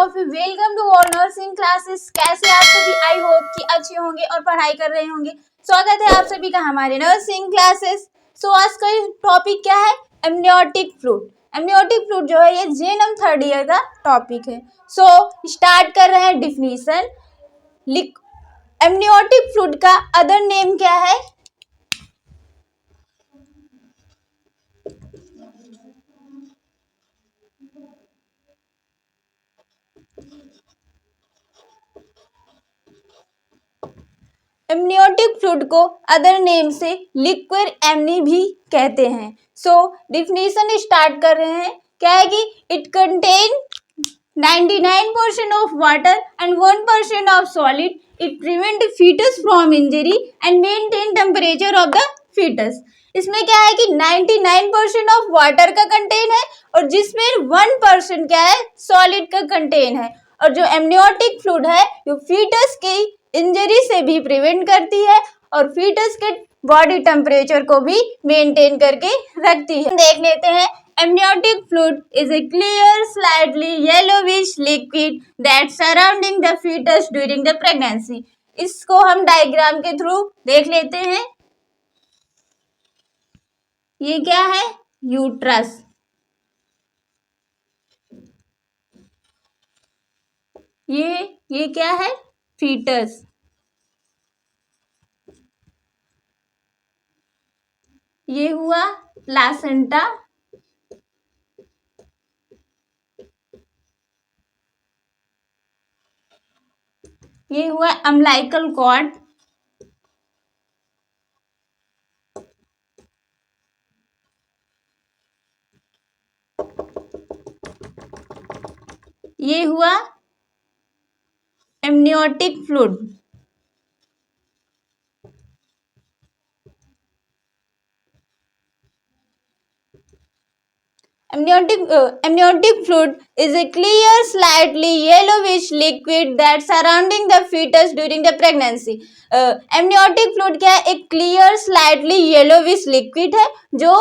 Topic. Welcome to all nursing classes. कैसे आप सभी? आई होप कि अच्छे होंगे और पढ़ाई कर रहे होंगे। स्वागत है आप सभी का हमारे नर्सिंग क्लासेस। सो आज का टॉपिक क्या है? Amniotic fluid. एमनियोटिक फ्लूइड जो है ये जेएनएम थर्ड ईयर का टॉपिक है। सो स्टार्ट कर रहे हैं डिफिनीशन। एमनियोटिक फ्लूइड का अदर नेम क्या है? एमनियोटिक फ्लूइड को अदर नेम से लिक्विड एमनी भी कहते हैं। सो डिफिनीशन स्टार्ट कर रहे हैं। क्या है कि it contain 99% of water and 1% of solid. It prevent foetus from injury and maintain temperature of the foetus. इसमें क्या है कि 99% ऑफ वाटर का कंटेन है और जिसमें 1% क्या है? सॉलिड का कंटेन है। और जो एमनियोटिक फ्लूइड है जो फीटस की इंजरी से भी प्रिवेंट करती है और फीटस के बॉडी टेम्परेचर को भी मेंटेन करके रखती है। देख लेते हैं। Amniotic fluid is a clear, slightly yellowish liquid that surrounding the fetus during the pregnancy. इसको हम डायग्राम के थ्रू देख लेते हैं। ये क्या है? यूट्रस। ये क्या है? फीटस। ये हुआ प्लासेंटा। ये हुआ अम्बिलिकल कॉर्ड। ये हुआ amniotic fluid. Amniotic fluid is a clear, slightly yellowish liquid that surrounding the fetus during the pregnancy. Amniotic fluid क्या है? एक clear, slightly yellowish liquid है जो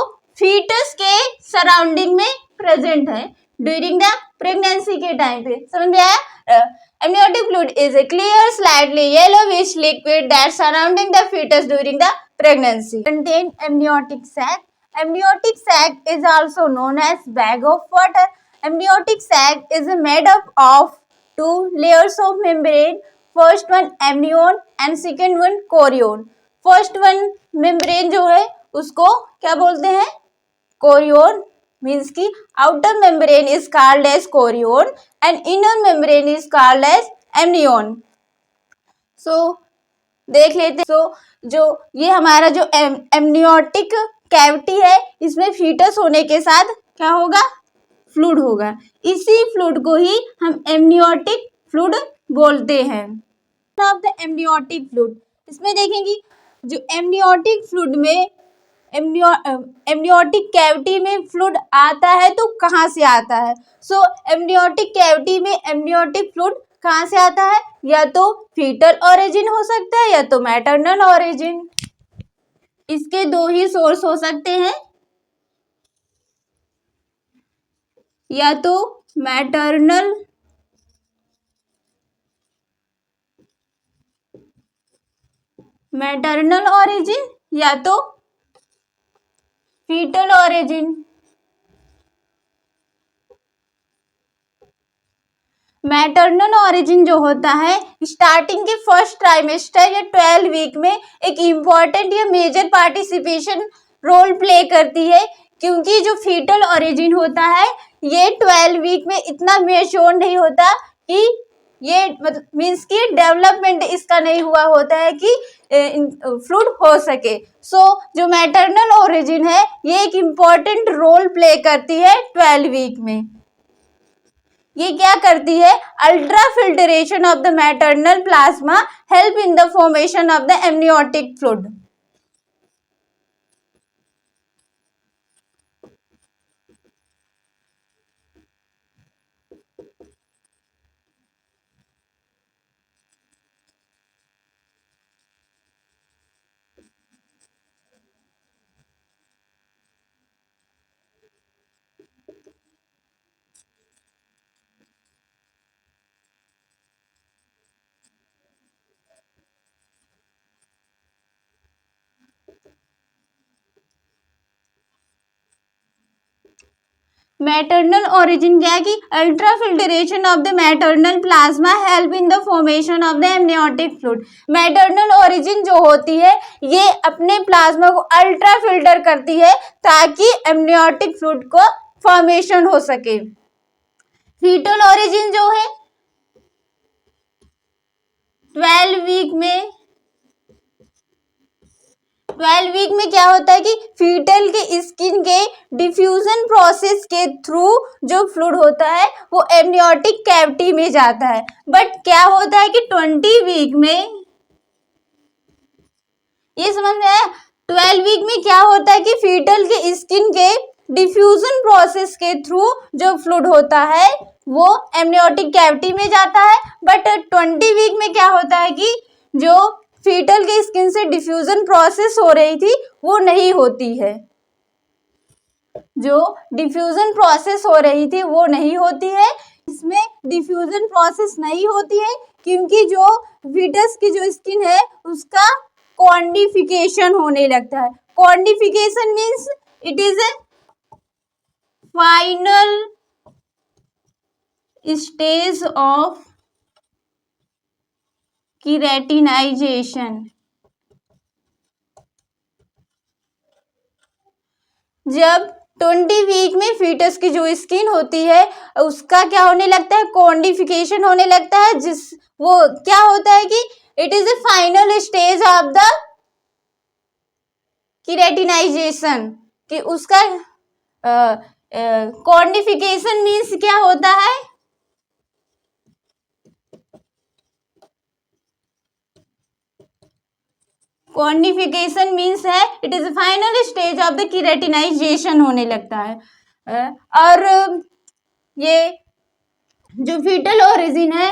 fetus के surrounding में present है during the pregnancy के टाइम पे। समझ में आया? Amniotic fluid is a clear, slightly yellowish liquid that surrounding the fetus during the pregnancy. Contain amniotic sac. Amniotic sac is also known as bag of water. Amniotic sac is made up of two layers of membrane. First one amnion and second one chorion. First one membrane जो है उसको क्या बोलते हैं? Chorion. Means कि outer membrane is called as chorion and inner membrane is called as amnion. So देख लेते। सो जो ये हमारा जो एमनियोटिक कैविटी है इसमें फीटस होने के साथ क्या होगा? फ्लूइड होगा। इसी फ्लूइड को ही हम एमनियोटिक फ्लूइड बोलते हैं। ऑफ द एमनियोटिक फ्लूइड, इसमें देखेंगे जो एमनियोटिक फ्लूइड में एमनियोटिक कैविटी में फ्लूइड आता है तो कहाँ से आता है? सो एमनियोटिक कैविटी में एमनियोटिक फ्लूइड कहाँ से आता है? या तो फीटल ओरिजिन हो सकता है या तो मैटरनल ओरिजिन। इसके दो ही सोर्स हो सकते हैं, या तो मैटरनल ओरिजिन या तो फीटल ओरिजिन। मैटरनल ओरिजिन जो होता है स्टार्टिंग के फर्स्ट ट्राइमेस्टर या 12 वीक में एक इम्पॉर्टेंट या मेजर पार्टिसिपेशन रोल प्ले करती है, क्योंकि जो फीटल ओरिजिन होता है ये 12 वीक में इतना मैच्योर नहीं होता कि ये मतलब मीन्स कि डेवलपमेंट इसका नहीं हुआ होता है कि फ्लूइड हो सके। सो जो मैटरनल ओरिजिन है ये एक इम्पॉर्टेंट रोल प्ले करती है 12 वीक में। ये क्या करती है? Ultra filtration of the maternal plasma help in the formation of the amniotic fluid. Maternal origin क्या है कि ultra filtration of the maternal plasma help in the formation of the amniotic fluid. Maternal origin जो होती है ये अपने plasma को ultra filter करती है ताकि एमनियोटिक फ्लूइड को फॉर्मेशन हो सके। फीटल ओरिजिन जो है 12 वीक में क्या होता है कि फीटल के स्किन के डिफ्यूजन प्रोसेस के थ्रू जो फ्लूइड होता है वो एमनियोटिक कैविटी में जाता है। बट क्या होता है कि 20 वीक में, ये समझ में आया, 12 वीक में क्या होता है कि फीटल के स्किन के डिफ्यूजन प्रोसेस के थ्रू जो फ्लूइड होता है वो एमनियोटिक कैविटी में जाता है। बट 20 वीक में क्या होता है कि जो फीटल के स्किन से डिफ्यूजन प्रोसेस हो रही थी वो नहीं होती है, जो डिफ्यूजन प्रोसेस हो रही थी वो नहीं होती है। इसमें डिफ्यूजन प्रोसेस नहीं होती है क्योंकि जो फीटस की जो स्किन है उसका क्वांटिफिकेशन होने लगता है। Quantification means it is a final stage of keratinization. जब 20 वीक में फीटस की जो स्किन होती है उसका क्या होने लगता है, क्वांटिफिकेशन होने लगता है, जिस वो क्या होता है कि it is a final stage of the keratinization, कि उसका क्वांटिफिकेशन मीन्स क्या होता है, क्वांटिफिकेशन मीन्स है it is final stage of the keratinization होने लगता है। और ये जो फीटल ओरिजिन है,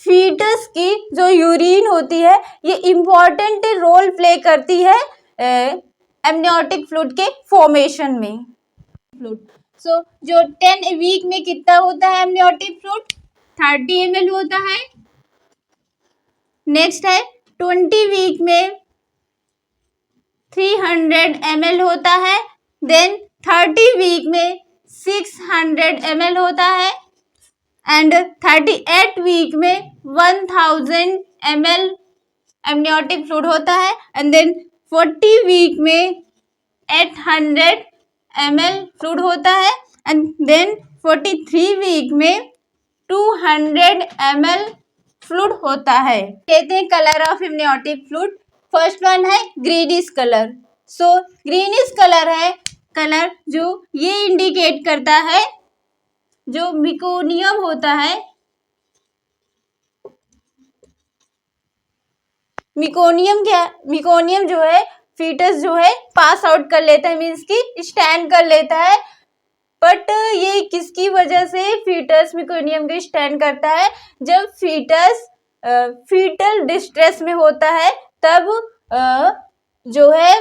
फीटस की जो यूरिन होती है ये इम्पॉर्टेंट रोल प्ले करती है एमनियोटिक फ्लूइड के फॉर्मेशन में। फ्लूइड सो जो 10 वीक में कितना होता है एमनियोटिक फ्लूइड, 30 ml होता है। नेक्स्ट है 20 वीक में 300 ml होता है। देन 30 वीक में 600 ml होता है एंड 38 वीक में 1000 ml एमनियोटिक फ्लूइड होता है एंड देन 40 वीक में 800 ml फ्लूइड होता है एंड देन 43 वीक में 200 ml फ्लूइड होता है। कहते हैं colour of amniotic fluid. First one है ग्रीनिश कलर। सो ग्रीनिश कलर है कलर जो ये इंडिकेट करता है जो मिकोनियम होता है, मिकोनियम जो है फीटस जो है पास आउट कर लेता है, मीन्स की स्टैंड कर लेता है। बट ये किसकी वजह से फीटस मिकोनियम के स्टैंड करता है, जब फीटस फीटल डिस्ट्रेस में होता है तब जो है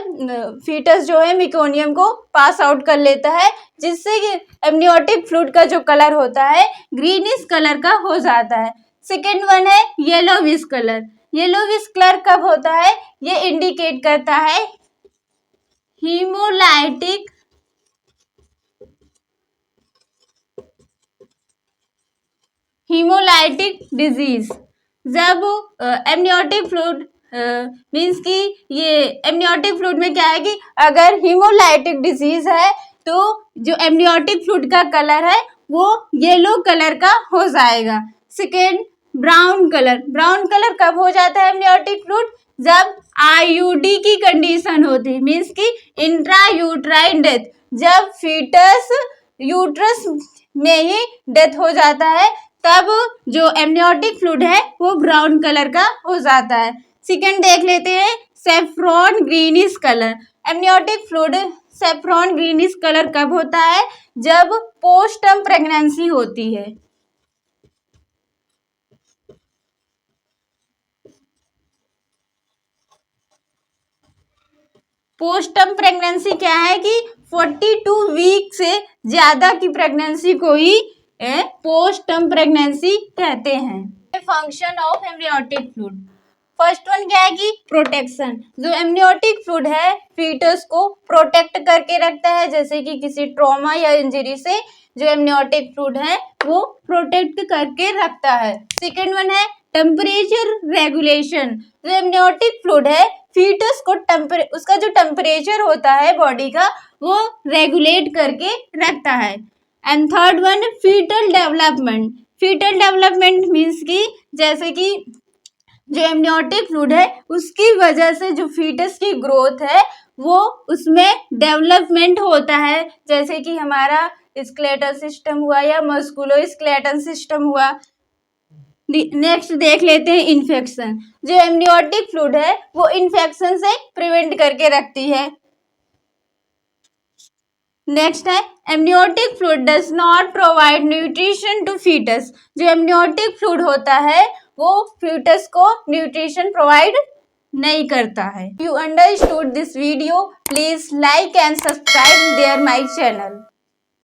फीटस जो है मिकोनियम को पास आउट कर लेता है, जिससे कि एमनियोटिक फ्लूइड का जो कलर होता है ग्रीनिश कलर का हो जाता है। सेकेंड वन है येलोविश कलर। येलोविश कलर कब होता है, ये इंडिकेट करता है हीमोलाइटिक डिजीज। जब एमनियोटिक फ्लूइड मीन्स कि ये एमनियोटिक फ्लूइड में क्या है कि अगर हीमोलाइटिक डिजीज है तो जो एमनियोटिक फ्लूइड का कलर है वो येलो कलर का हो जाएगा। Second brown colour. Brown colour कब हो जाता है एमनियोटिक फ्लूइड, जब आईयूडी की कंडीशन होती है, मीन्स कि इंट्रा यूट्राइन डेथ, जब फीटस यूट्रस में ही डेथ हो जाता है तब जो एमनियोटिक फ्लूइड है वो ब्राउन कलर का हो जाता है। सेकेंड देख लेते हैं saffron greenish colour. Amniotic fluid saffron greenish colour कब होता है, जब पोस्टम प्रेगनेंसी होती है। पोस्टम प्रेगनेंसी क्या है कि 42 वीक से ज्यादा की प्रेगनेंसी को ही पोस्टम प्रेगनेंसी कहते हैं। Function of amniotic fluid. First one क्या है कि प्रोटेक्शन। जो एमनियोटिक फ्लूइड है फीटस को प्रोटेक्ट करके रखता है, जैसे कि किसी ट्रॉमा या इंजरी से जो एमनियोटिक फ्लूइड है वो प्रोटेक्ट करके रखता है। सेकेंड वन है टेम्परेचर रेगुलेशन। जो एमनियोटिक फ्लूइड है फीटस को उसका जो टेम्परेचर होता है बॉडी का वो रेगुलेट करके रखता है। And third one foetal development. Foetal development means कि जैसे कि जो एमनियोटिक फ्लूइड है उसकी वजह से जो फीटस की ग्रोथ है वो उसमें डेवलपमेंट होता है, जैसे कि हमारा स्केलेटल सिस्टम हुआ या मस्कुलो स्केलेटल सिस्टम हुआ। नेक्स्ट देख लेते हैं इन्फेक्शन। जो एमनियोटिक फ्लूइड है वो इन्फेक्शन से प्रिवेंट करके रखती है। नेक्स्ट है amniotic fluid does not provide nutrition to foetus. जो एमनियोटिक फ्लूइड होता है वो फीटस को न्यूट्रिशन प्रोवाइड नहीं करता है। You understood this video, please like and subscribe there my channel.